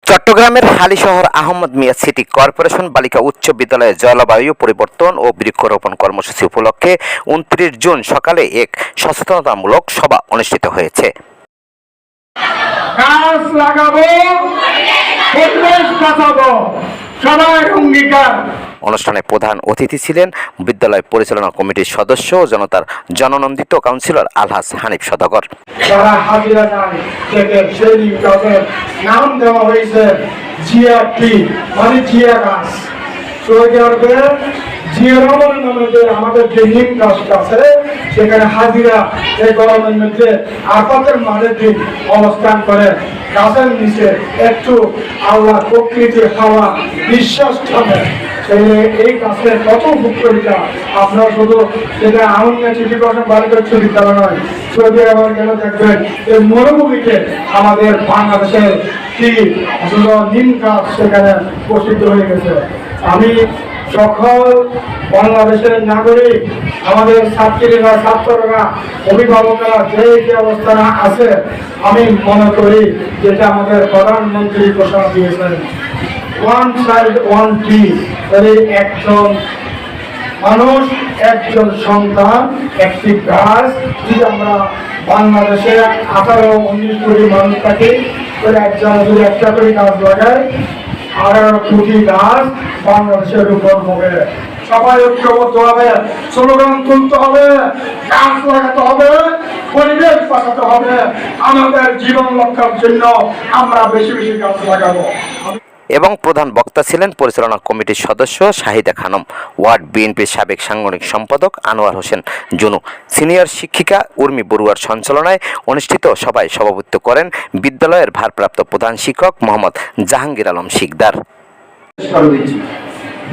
চট্টগ্রামের হালিশহর আহমদ মিয়া city corporation বালিকা উচ্চ বিদ্যালয়ে জলবায়ু পরিবর্তন ও বৃক্ষরোপণ কর্মসূচি উপলক্ষে ২৯ জুন সকালে এক সচেতনতামূলক সভা অনুষ্ঠিত হয়েছে। গাছ লাগাবো, পরিবেশ বাঁচাবো, সবার অঙ্গীকার। অনুষ্ঠানে প্রধান অতিথি ছিলেন বিদ্যালয় পরিচালনা কমিটির সদস্য ও জনতার জননন্দিত কাউন্সিলর আলহাজ হানিফ সওদাগর। যারা হাজিরা নাই তাদের সেই গাছের নাম দেওয়া হয়েছে জিআরটি, মানে জিয়া গাছ। সৌদি আরবে জিয়া রহমানের নামে যে আমাদের যে নিম গাছটা আছে, সেখানে হাজিরা এই গরমের মধ্যে আপাতের মাঝে দিন অবস্থান করে গাছের নিচে একটু আল্লাহ প্রকৃতির হাওয়া বিশ্বাস থাকে। এই গাছের কত উপকারিতা আপনারা শুধু যেটা আনন্দ চিঠি করছেন বালিকা উচ্চ বিদ্যালয় নয়, সৌদি আরবে গেলে দেখবেন এই মরুভূমিতে আমাদের বাংলাদেশের কি নিম গাছ সেখানে প্রসিদ্ধ হয়ে গেছে। আমি সকল বাংলাদেশের নাগরিক, আমাদের ছাত্রীরা, ছাত্ররা, অভিভাবকরা যে অবস্থানে আছে, আমি মনে করি যেটা আমাদের প্রধানমন্ত্রী ঘোষণা দিয়েছেন, ওয়ান চাইল্ড ওয়ান ট্রি, একজন মানুষ একজন সন্তান একটি গাছ। যদি আমরা বাংলাদেশে 18-19 কোটি মানুষ থাকি, একজন যদি একটা করে গাছ লাগায়, 18 কোটি গাছ বাংলাদেশের উপর হবে। সবাই ঐক্যবদ্ধ হবে, স্লোগান তুলতে হবে, গাছ লাগাতে হবে, পরিবেশ বাঁচাতে হবে। আমাদের জীবন রক্ষার জন্য আমরা বেশি বেশি গাছ লাগাবো। এবং প্রধান বক্তা ছিলেন পরিচালনা কমিটির সদস্য শাহিদা খানম, ওয়ার্ড বিএনপির সাবেক সাংগঠনিক সম্পাদক আনোয়ার হোসেন জুনু, সিনিয়র শিক্ষিকা উর্মি বড়ুয়ার সঞ্চালনায় অনুষ্ঠিত সভায় সভাপতিত্ব করেন বিদ্যালয়ের ভারপ্রাপ্ত প্রধান শিক্ষক মোহাম্মদ জাহাঙ্গীর আলম শিকদার।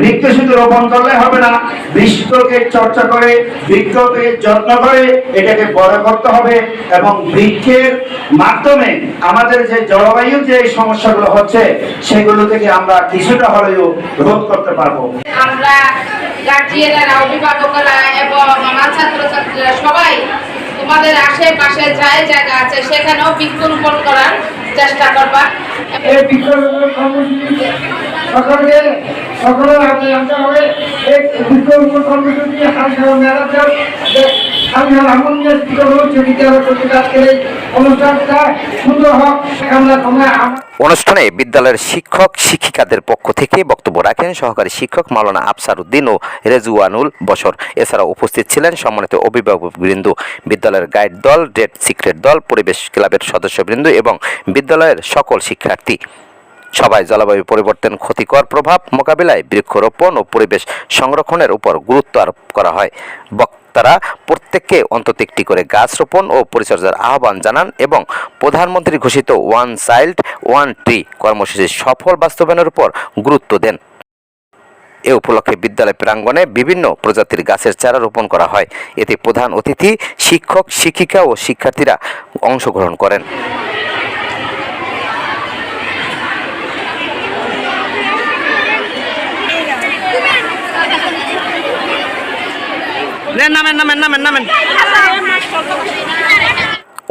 বৃক্ষ শুধু রোপণ করলে হবে না, বৃক্ষকে চর্চা করে, বৃক্ষকে যত্ন করে এটাকে বড় করতে হবে এবং বৃক্ষের মাধ্যমে আমাদের যে জলবায়ুর যে সমস্যাগুলো হচ্ছে সেগুলো থেকে আমরা কিছুটা হলেও রোধ করতে পারবো। আমরা গার্জিয়ানরা, অভিভাবকরা এবং আমার ছাত্রছাত্রীরা সবাই তোমাদের আশেপাশে যাই জায়গা আছে সেখানেও বৃক্ষরোপণ করার চেষ্টা করবা। এই বৃক্ষরোপণ কর্মসূচি সকলের হাতে আনতে হবে। এই বৃক্ষরোপণ কর্মসূচি হালখান মেলাতেও হালখান আমন নিয়ে উচ্চ বিদ্যালয় কর্তৃক আজকের এই অনুষ্ঠানটা সুন্দর হোক। অনুষ্ঠানে বিদ্যালয়ের শিক্ষক শিক্ষিকাদের পক্ষ থেকে বক্তব্য রাখেন সহকারী শিক্ষক মাওলানা আফসার উদ্দিন ও রেজওয়ানুল বশর। এছাড়াও উপস্থিত ছিলেন সম্মানিত অভিভাবকবৃন্দ, বিদ্যালয়ের গাইড দল, রেড সিক্রেট দল, পরিবেশ ক্লাবের সদস্যবৃন্দ এবং বিদ্যালয়ের সকল শিক্ষার্থী। সবাই জলবায়ু পরিবর্তন ক্ষতিকর প্রভাব মোকাবিলায় বৃক্ষরোপণ ও পরিবেশ সংরক্ষণের উপর গুরুত্ব আরোপ করা হয়। তারা প্রত্যেককে অন্তত একটি করে গাছ রোপণ ও পরিচর্যার আহ্বান জানান এবং প্রধানমন্ত্রী ঘোষিত ওয়ান চাইল্ড ওয়ান ট্রি কর্মসূচির সফল বাস্তবায়নের উপর গুরুত্ব দেন। এ উপলক্ষে বিদ্যালয় প্রাঙ্গণে বিভিন্ন প্রজাতির গাছের চারা রোপণ করা হয়। এতে প্রধান অতিথি, শিক্ষক, শিক্ষিকা ও শিক্ষার্থীরা অংশগ্রহণ করেন।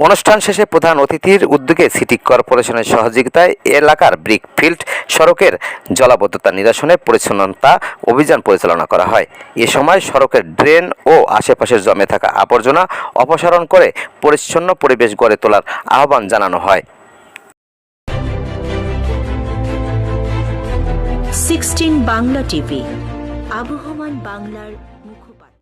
অনুষ্ঠান শেষে প্রধান অতিথির উদ্যোগে সিটি কর্পোরেশনের সহযোগিতায় এলাকার ব্রিক ফিল্ড সড়কের জলাবদ্ধতা নিরসনে পরিচ্ছন্নতা অভিযান পরিচালনা করা হয়। এ সময় সড়কের ড্রেন ও আশেপাশের জমে থাকা আবর্জনা অপসারণ করে পরিচ্ছন্ন পরিবেশ গড়ে তোলার আহ্বান জানানো হয়। 16 বাংলা টিভি, আবহমান বাংলার মুখপাত্র।